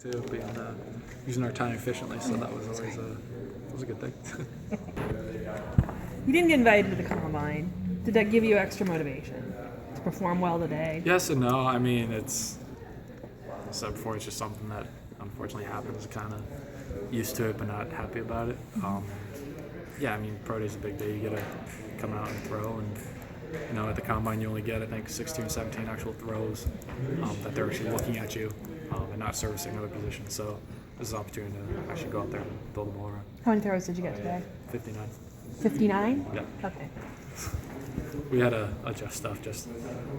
too, using our time efficiently, so that was always a good thing. You didn't get invited to the combine. Did that give you extra motivation to perform well today? Yes and no. I mean, it's, like I said before, it's just something that unfortunately happens. Kind of used to it, but not happy about it. Yeah, I mean, pro day's a big day. You get to come out and throw, and at the combine you only get, I think, 16 or 17 actual throws that they're actually looking at you and not servicing other positions. So this is an opportunity to actually go out there and throw the ball around. How many throws did you get today? 59. 59? Yeah. Okay. We had to adjust stuff just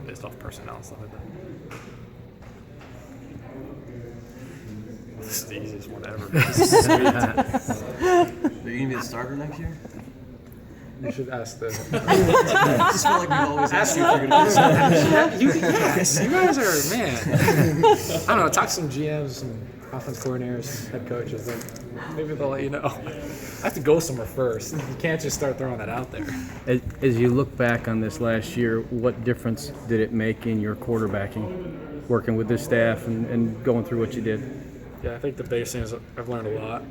based off personnel and stuff like that. This is the easiest one ever. This is sweet. Are you going to be the starter next year? You should ask the. I just feel like we've always asked you if you're going to be the starter. Yes, you guys are, man. I don't know, talk to some GMs, some offense coordinators, head coaches. Maybe they'll let you know. I have to go somewhere first. You can't just start throwing that out there. As you look back on this last year, what difference did it make in your quarterbacking, working with this staff and going through what you did? Yeah, I think the biggest thing is I've learned a lot,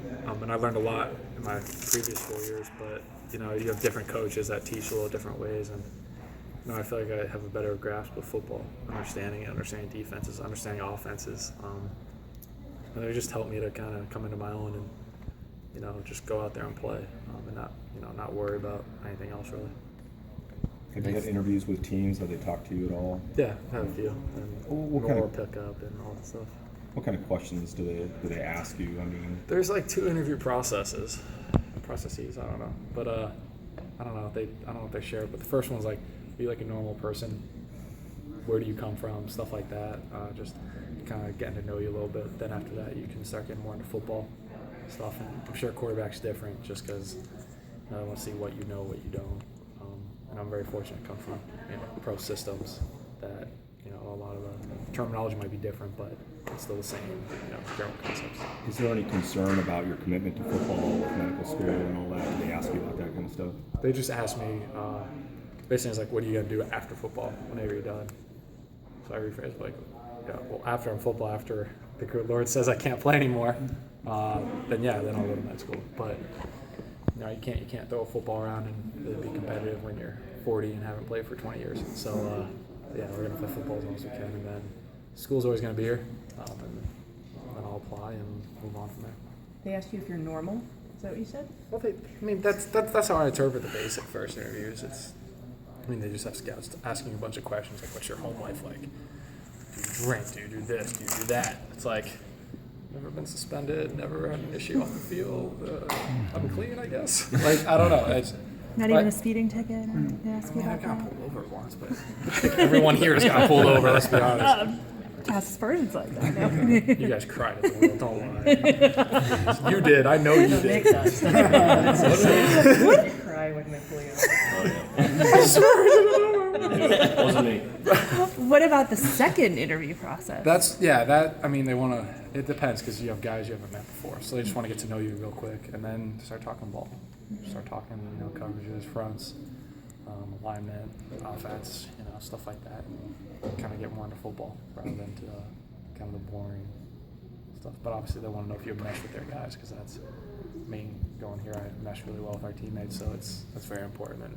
and I learned a lot in my previous 4 years. But you have different coaches that teach a little different ways, and I feel like I have a better grasp of football, understanding defenses, understanding offenses. And they just helped me to kind of come into my own and just go out there and play, and not worry about anything else really. Have you had interviews with teams? Have they talked to you at all? Yeah, I have a few, and What more kind of- pickup and all that stuff. What kind of questions do they ask you? I mean, There's like 2 interview processes. I don't know, but I don't know if they share it. But the first one's like, be like a normal person. Where do you come from? Stuff like that. Just kind of getting to know you a little bit. Then after that, you can start getting more into football stuff. And I'm sure quarterback's different, just because I want to see what you know, what you don't. And I'm very fortunate to come from pro systems that a lot of the terminology might be different, but it's still the same general concepts. is there any concern about your commitment to football with medical school and all that? Do they ask you about that kind of stuff? They just asked me, basically, it's like, what are you going to do after football whenever you're done? So I rephrase it like, after I'm football, after the good Lord says I can't play anymore, then I'll go to med school. But you can't throw a football around and really be competitive when you're 40 and haven't played for 20 years. So we're going to play football as long as we can, and then school's always going to be here, and then I'll apply and move on from there. They asked you if you're normal. Is that what you said? Well, that's how I interpret the basic first interviews. They just have scouts asking you a bunch of questions like, what's your home life like? Do you drink? Do you do this? Do you do that? It's like, never been suspended, never had an issue off the field. I'm clean, I guess. Like, I don't know. Not even a speeding ticket? They ask you I about got that? pulled over once, but everyone here has got pulled over, let's be honest. Past aspersions like that. No? You guys cried at the wheel, don't lie. You did, I know you Nick did. does. Cry when they pull you I swear. Wasn't me. What about the second interview process? They want to, it depends, because you have guys you haven't met before, so they just want to get to know you real quick, and then start talking ball. Start talking, coverages, fronts, alignment, offense, stuff like that, and kind of get more into football rather than to kind of the boring stuff. But obviously they want to know if you mesh with their guys, because that's main going here. I mesh really well with our teammates, so that's very important. And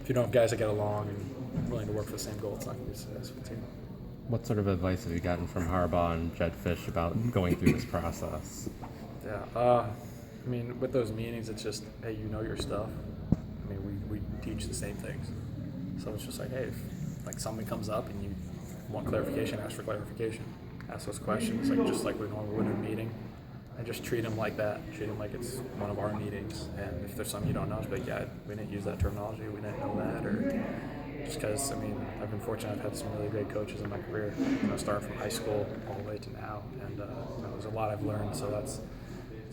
if you don't have guys that get along and willing to work for the same goal, it's not going to be a successful team. What sort of advice have you gotten from Harbaugh and Jed Fish about going through this process? Yeah, with those meetings, it's just, hey, you know your stuff. We teach the same things. So it's just like, hey, if something comes up and you want clarification, ask for clarification. Ask those questions, just like we normally would in a meeting. And just treat them like that. Treat them like it's one of our meetings. And if there's something you don't know, it's like, yeah, we didn't use that terminology, we didn't know that. Or just because, I've been fortunate, I've had some really great coaches in my career, starting from high school all the way to now. And there's a lot I've learned, so it's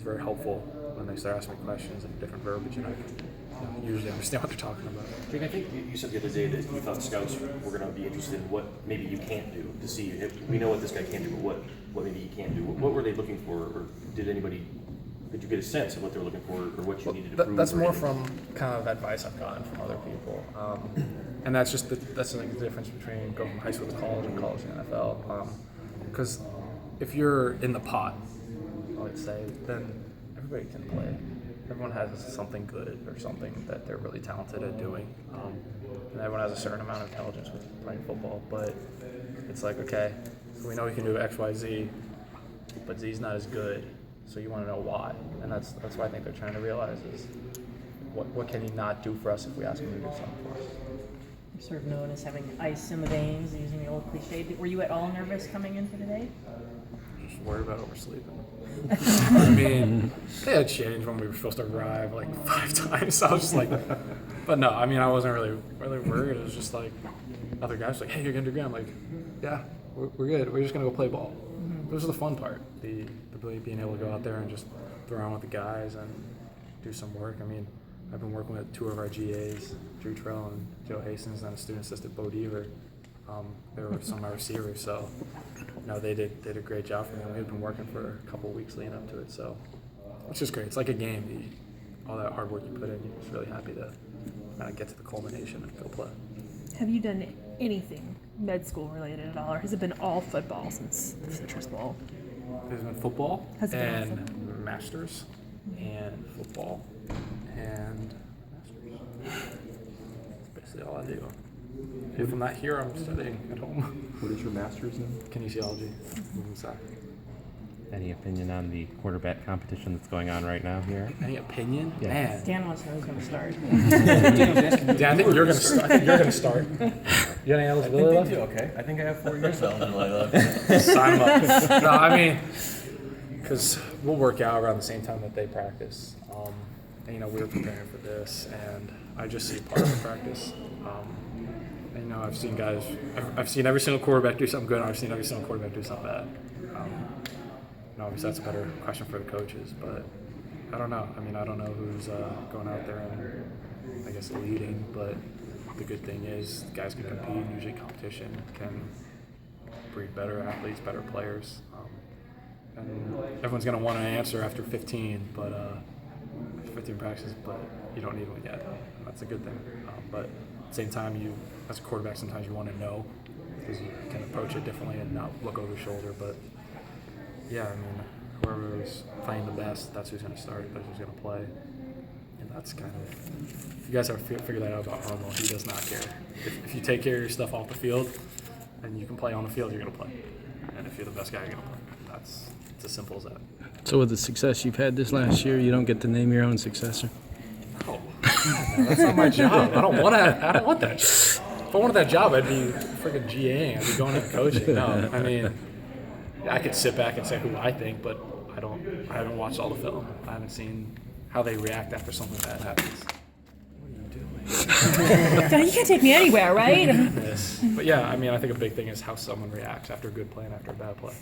very helpful when they start asking me questions and different verbiage, and I can usually understand what they're talking about. Jake, I think you said the other day that you thought scouts were going to be interested in what maybe you can't do to see if we know what this guy can do, but what maybe you can't do. What were they looking for, or did you get a sense of what they were looking for, or what you needed to prove? That's more from kind of advice I've gotten from other people, and that's just the difference between going from high school to college and college to NFL, because if you're in the pot, let's say, then everybody can play. Everyone has something good or something that they're really talented at doing. And everyone has a certain amount of intelligence with playing football. But it's like, okay, so we know we can do X, Y, Z, but Z's not as good. So you want to know why. And that's what I think they're trying to realize is what can he not do for us if we ask him to do something for us. You're sort of known as having ice in the veins, using the old cliche. Were you at all nervous coming in for today? Just worry about oversleeping. I mean, they had changed when we were supposed to arrive like 5 times. So I was just like, but no, I mean, I wasn't really worried. It was just like, other guys were like, hey, you're going to do good. I'm like, yeah, we're good. We're just going to go play ball. This was the fun part, the ability of being able to go out there and just throw around with the guys and do some work. I mean, I've been working with 2 of our GAs, Drew Trell and Joe Hastings, and a student assistant, Bo Deaver. They were some of my receivers, so they did a great job for me. We had been working for a couple of weeks leading up to it, so it's just great. It's like a game. All that hard work you put in, you're just really happy to kind of get to the culmination and go play. Have you done anything med school related at all, or has it been all football since the Citrus Bowl? There's been football Has it been all and masters and football and masters. That's basically all I do. If I'm not here, I'm studying at home. What is your master's in? Kinesiology. Moving side. Any opinion on the quarterback competition that's going on right now here? Any opinion? Yeah. Man. Dan wants to know who's going to start. Dan, I think you're gonna start. You got any eligibility left? Okay. I think I have 4 years of eligibility left. Sign them up. No, I mean, because we'll work out around the same time that they practice. And, we were preparing for this, and I just see part of the practice. And, I've seen guys, I've seen every single quarterback do something good, and I've seen every single quarterback do something bad. Obviously that's a better question for the coaches, but I don't know. I mean, I don't know who's going out there and, I guess, leading, but the good thing is guys can compete, and usually competition can breed better athletes, better players. And everyone's going to want an answer after 15, but after 15 practices, but you don't need one yet. And that's a good thing. But at the same time, as a quarterback, sometimes you want to know because you can approach it differently and not look over your shoulder. But yeah, I mean, whoever is playing the best, that's who's going to start, that's who's going to play. And that's kind of, if you guys ever figured that out about Harlow, he does not care. If you take care of your stuff off the field and you can play on the field, you're going to play. And if you're the best guy, you're going to play. It's as simple as that. So with the success you've had this last year, you don't get to name your own successor? No, that's not my job. I don't want that job. If I wanted that job, I'd be freaking GAing. I'd be going into coaching. No, I mean, I could sit back and say who I think, but I haven't watched all the film. I haven't seen how they react after something bad happens. What are you doing? You can't take me anywhere, right? Yes. But yeah, I mean, I think a big thing is how someone reacts after a good play and after a bad play.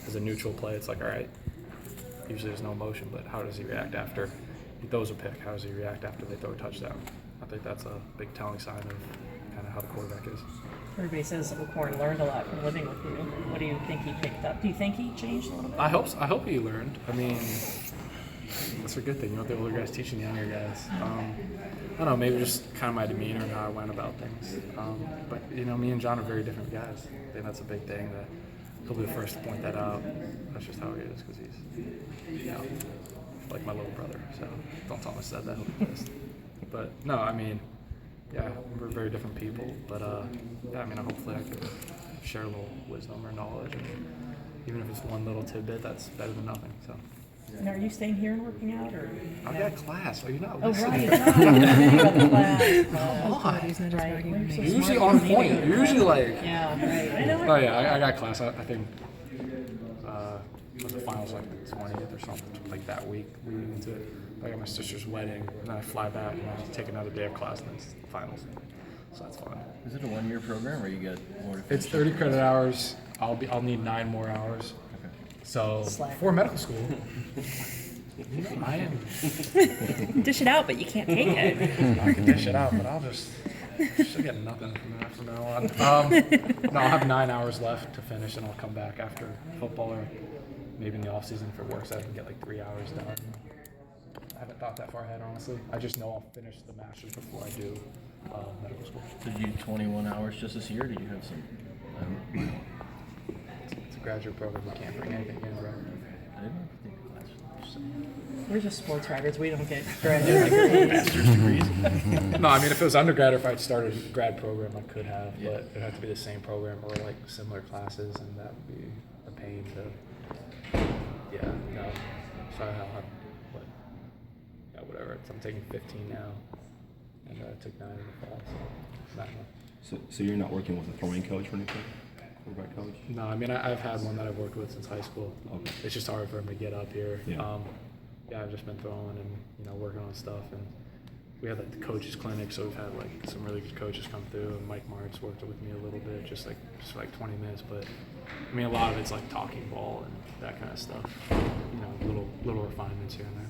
As a neutral play, it's like, all right, usually there's no emotion, but how does he react after he throws a pick? How does he react after they throw a touchdown? I think that's a big telling sign of kind of how the quarterback is. Everybody says McCorn learned a lot from living with you. What do you think he picked up? Do you think he changed a little bit? I hope he learned. I mean, that's a good thing. You want the older guys teaching the younger guys. I don't know, maybe just kind of my demeanor and how I went about things. But, me and John are very different guys. I think that's a big thing that he'll be the first to point that out. That's just how he is because he's, like my little brother. So don't tell him I said that. He'll be pissed. But, no, I mean, yeah, we're very different people. But, hopefully I can share a little wisdom or knowledge. And even if it's one little tidbit, that's better than nothing. So. And are you staying here and working out, or? I've got class. Are you not Oh, listening? right. Come on. Right. You're so You're usually smart. on point. You're usually like. Yeah, right. I know. Oh yeah, I got class. I think was the finals like the 20th or something, like that week leading into it. I got my sister's wedding, and then I fly back and I take another day of class, and then it's the finals. So that's fun. Is it a 1-year program, or you get more? It's 30 credit hours. I'll need 9 more hours. Okay. So Slack. for medical school, I am. Dish it out, but you can't take it. I can dish it out, but I'll she'll get nothing from now on. No, I'll have 9 hours left to finish, and I'll come back after football, or maybe in the off season if it works out, I can get like 3 hours done. I haven't thought that far ahead, honestly. I just know I'll finish the master's before I do medical school. Did you do 21 hours just this year? Or did you have some? It's a graduate program, we can't bring anything in, bro. I didn't have to take a class. Just We're just sports writers. We don't get graduate master's degrees. No, I mean, if it was undergrad or if I'd started a grad program, I could have, Yeah. but it'd have to be the same program or like similar classes, and that would be a pain to. Yeah, no. So I'll have what? Yeah, whatever. I'm taking 15 now, and I took 9 in the fall, so not enough. So you're not working with a throwing coach or anything? Quarterback coach? No, I mean, I've had one that I've worked with since high school. Okay. It's just hard for him to get up here. Yeah. Yeah, I've just been throwing and working on stuff, and we had like the coaches clinic, so we've had like some really good coaches come through, and Mike Martz worked with me a little bit, just for like 20 minutes, but I mean, a lot of it's like talking ball and that kind of stuff, little refinements here and there.